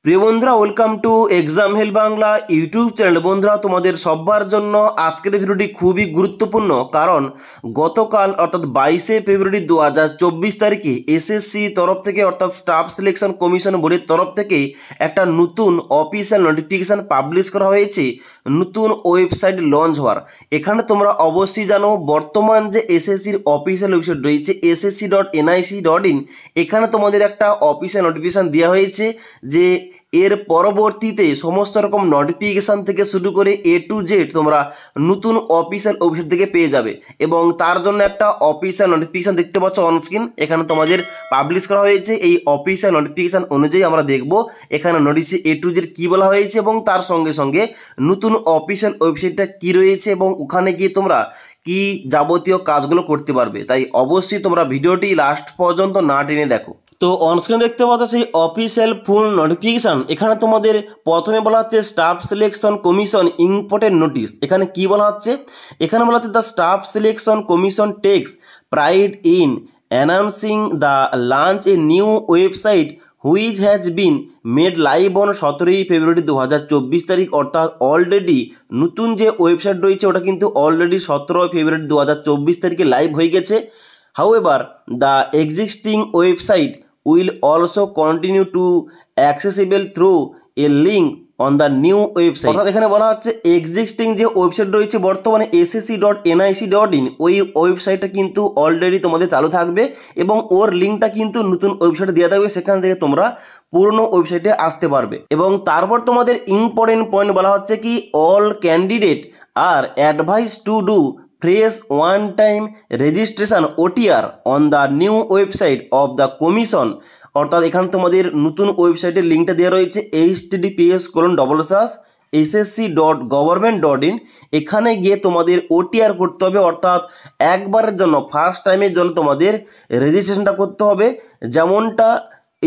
প্রিয় বন্ধুরা, welcome to exam help Bangla YouTube channel. বন্ধুরা, তোমাদের সবার জন্য আজকের ভিডিওটি খুবই গুরুত্বপূর্ণ, কারণ গতকাল অর্থাৎ 22শে ফেব্রুয়ারি 2024 তারিখে এসএসসি তরফ থেকে অর্থাৎ স্টাফ সিলেকশন কমিশন বোর্ডের তরফ থেকে একটা নতুন অফিসিয়াল নোটিফিকেশান পাবলিশ করা হয়েছে, নতুন ওয়েবসাইট লঞ্চ হওয়ার। এখানে তোমরা অবশ্যই জানো, বর্তমান যে এসএসসির অফিসিয়াল ওয়েবসাইট রয়েছে ssc.nic.in, এখানে তোমাদের একটা অফিসিয়াল নোটিফিকেশান দেওয়া হয়েছে যে এর পরবর্তীতে সমস্ত রকম নোটিফিকেশান থেকে শুরু করে A to Z তোমরা নতুন অফিসিয়াল ওয়েবসাইট থেকে পেয়ে যাবে। এবং তার জন্য একটা অফিসিয়াল নোটিফিকেশান দেখতে পাচ্ছ অনস্ক্রিন, এখানে তোমাদের পাবলিশ করা হয়েছে। এই অফিসিয়াল নোটিফিকেশান অনুযায়ী আমরা দেখব এখানে নোটিশে A to Z কী বলা হয়েছে এবং তার সঙ্গে সঙ্গে নতুন অফিসিয়াল ওয়েবসাইটটা কী রয়েছে এবং ওখানে গিয়ে তোমরা কি যাবতীয় কাজগুলো করতে পারবে। তাই অবশ্যই তোমরা ভিডিওটি লাস্ট পর্যন্ত না টেনে দেখো। তো অনস্ক্রিনে দেখতে পাচ্ছ সেই অফিসিয়াল ফুল নোটিফিকেশান। এখানে তোমাদের প্রথমে বলা হচ্ছে staff selection commission important notice. এখানে কি বলা হচ্ছে? এখানে বলা হচ্ছে the staff selection commission takes pride in announcing the launch a new website which has been made live on 17ই ফেব্রুয়ারি 2024 তারিখ। অর্থাৎ অলরেডি নতুন যে ওয়েবসাইট রয়েছে ওটা কিন্তু অলরেডি 17 ফেব্রুয়ারি 2024 তারিখে লাইভ হয়ে গেছে। However, the existing website will also continue to accessible through a link on the new website। অর্থাৎ এখানে বলা হচ্ছে এক্সিস্টিং যে ওয়েবসাইট রয়েছে বর্তমানে ssc.nic.in, ওই ওয়েবসাইটটা কিন্তু অলরেডি তোমাদের চালু থাকবে এবং ওর লিঙ্কটা কিন্তু নতুন ওয়েবসাইটে দেওয়া থাকবে, সেখান থেকে তোমরা পুরনো ওয়েবসাইটে আসতে পারবে। এবং তারপর তোমাদের ইম্পর্টেন্ট পয়েন্ট বলা হচ্ছে কি all candidate are advise to do fresh one time registration OTR on the new website of the commission. অর্থাৎ এখানে তোমাদের নতুন ওয়েবসাইটের লিঙ্কটা দেওয়া রয়েছে https://ssc.government.in। এখানে গিয়ে তোমাদের OTR করতে হবে, অর্থাৎ একবারের জন্য ফার্স্ট টাইমের জন্য তোমাদের রেজিস্ট্রেশনটা করতে হবে, যেমনটা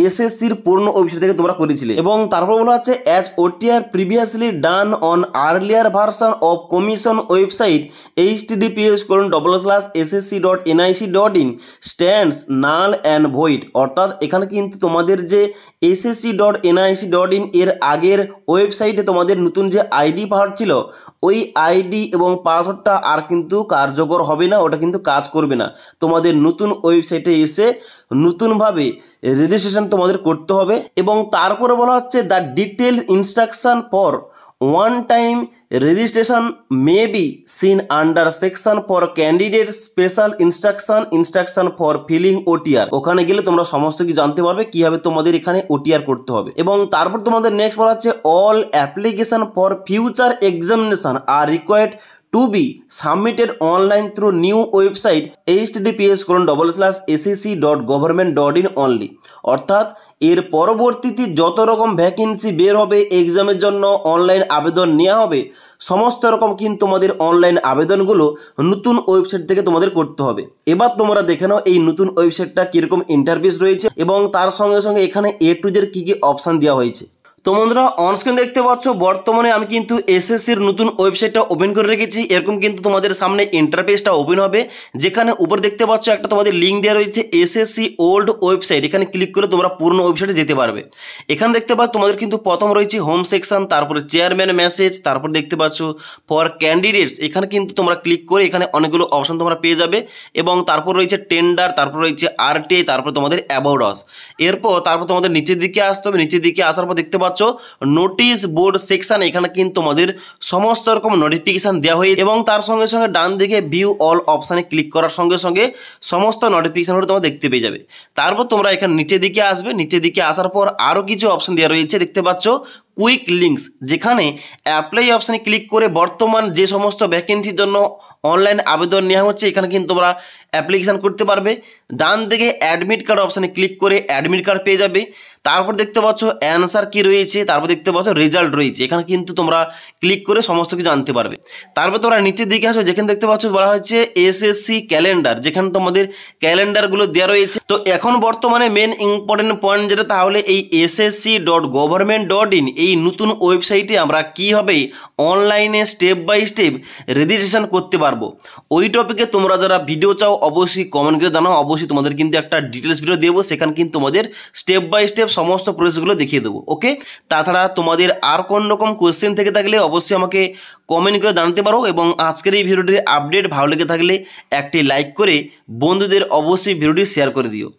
এসএসসির পুরনো ওয়েবসাইট থেকে তোমরা করেছিলে। এবং তারপর বলা হচ্ছে as OTR previously done on earlier version of commission website https://ssc.nic.in stands null and void. অর্থাৎ এখানে কিন্তু তোমাদের যে ssc.nic.in এর আগের ওয়েবসাইটে তোমাদের নতুন যে আইডি পাসওয়ার্ড ছিল, ওই আইডি এবং পাসওয়ার্ডটা আর কিন্তু কার্যকর হবে না, ওটা কিন্তু কাজ করবে না। তোমাদের নতুন ওয়েবসাইটে এসে নতুনভাবে রেজিস্ট্রেশন তোমাদের করতে হবে। এবং তারপরে বলা হচ্ছে the detail instruction for one time registration may be seen under section for candidate special instruction for filling OTR। ওখানে গেলে তোমরা সমস্ত কিছু জানতে পারবে কীভাবে তোমাদের এখানে OTR করতে হবে। এবং তারপর তোমাদের নেক্সট বলা হচ্ছে all application for future examination R required to be submitted online through new website https://ssc.government.in only। অর্থাৎ এর পরবর্তীতে যত রকম ভ্যাকেন্সি বের হবে এক্সামের জন্য অনলাইন আবেদন নেওয়া হবে, সমস্ত রকম কিন্তু তোমাদের অনলাইন আবেদনগুলো নতুন ওয়েবসাইট থেকে তোমাদের করতে হবে। এবার তোমরা দেখে নাও এই নতুন ওয়েবসাইটটা কীরকম ইন্টারফেস রয়েছে এবং তার সঙ্গে সঙ্গে এখানে A to Z কী কী অপশান দেওয়া হয়েছে। তো বন্ধুরা, অনস্ক্রিন দেখতে পাচ্ছ বর্তমানে আমি কিন্তু এসএসসির নতুন ওয়েবসাইটটা ওপেন করে রেখেছি। এরকম কিন্তু তোমাদের সামনে ইন্টারফেসটা ওপেন হবে, যেখানে উপর দেখতে পাচ্ছ একটা তোমাদের লিঙ্ক দেওয়া রয়েছে এসএসসি ওল্ড ওয়েবসাইট। এখানে ক্লিক করে তোমরা পুরনো ওয়েবসাইটে যেতে পারবে। এখানে দেখতে পাচ্ছ তোমাদের কিন্তু প্রথম রয়েছে হোম সেকশন, তারপরে চেয়ারম্যান মেসেজ, তারপর দেখতে পাচ্ছ ফর ক্যান্ডিডেটস। এখানে কিন্তু তোমরা ক্লিক করে এখানে অনেকগুলো অপশান তোমরা পেয়ে যাবে। এবং তারপর রয়েছে টেন্ডার, তারপর রয়েছে RTA, তারপর তোমাদের অ্যাবাউট আস। তারপর তোমাদের নিচের দিকে আসতে হবে। নিচের দিকে আসার পর দেখতে পাচ্ছ নোটিশ বোর্ড সেকশন। এখানে কিন্তু তোমাদের সমস্ত রকম নোটিফিকেশান দেওয়া হয়েছে এবং তার সঙ্গে সঙ্গে ডান দিকে ভিউ অল অপশানে ক্লিক করার সঙ্গে সঙ্গে সমস্ত নোটিফিকেশানগুলো তোমরা দেখতে পেয়ে যাবে। তারপর তোমরা এখানে নিচের দিকে আসবে। নিচের দিকে আসার পর আরও কিছু অপশান দেওয়া রয়েছে, দেখতে পাচ্ছ কুইক লিঙ্কস, যেখানে অ্যাপ্লাই অপশানে ক্লিক করে বর্তমান যে সমস্ত ভ্যাকেন্সির জন্য অনলাইন আবেদন নেওয়া হচ্ছে এখানে কিন্তু তোমরা অ্যাপ্লিকেশান করতে পারবে। ডান দিকে অ্যাডমিট কার্ড অপশানে ক্লিক করে অ্যাডমিট কার্ড পেয়ে যাবে। তারপর দেখতে পাচ্ছ অ্যান্সার কি রয়েছে, তারপর দেখতে পাচ্ছ রেজাল্ট রয়েছে। এখানে কিন্তু তোমরা ক্লিক করে সমস্ত কিছু জানতে পারবে। তারপর তোমরা নিচের দিকে আসবে, যেখানে দেখতে পাচ্ছ বলা হচ্ছে এসএসসি ক্যালেন্ডার, যেখানে তোমাদের ক্যালেন্ডারগুলো দেওয়া রয়েছে। তো এখন বর্তমানে মেন ইম্পর্টেন্ট পয়েন্ট যেটা, তাহলে এই ssc.government.in এই নতুন ওয়েবসাইটে আমরা কীভাবে অনলাইনে স্টেপ বাই স্টেপ রেজিস্ট্রেশন করতে পারবো, ওই টপিকে তোমরা যারা ভিডিও চাও অবশ্যই কমেন্ট করে জানাও। অবশ্যই তোমাদের কিন্তু একটা ডিটেলস ভিডিও দেবো, সেখানে কিন্তু তোমাদের স্টেপ বাই স্টেপ সমস্ত প্রসেসগুলো দেখিয়ে দেবো। ওকে, তাছাড়া তোমাদের আর কোন রকম কোয়েশ্চেন থেকে থাকলে অবশ্যই আমাকে কমেন্ট করে জানাতে পারো, এবং আজকের এই ভিডিওটির আপডেট ভালো লেগে থাকলে একটি লাইক করে বন্ধুদের অবশ্যই ভিডিওটি শেয়ার করে দিও।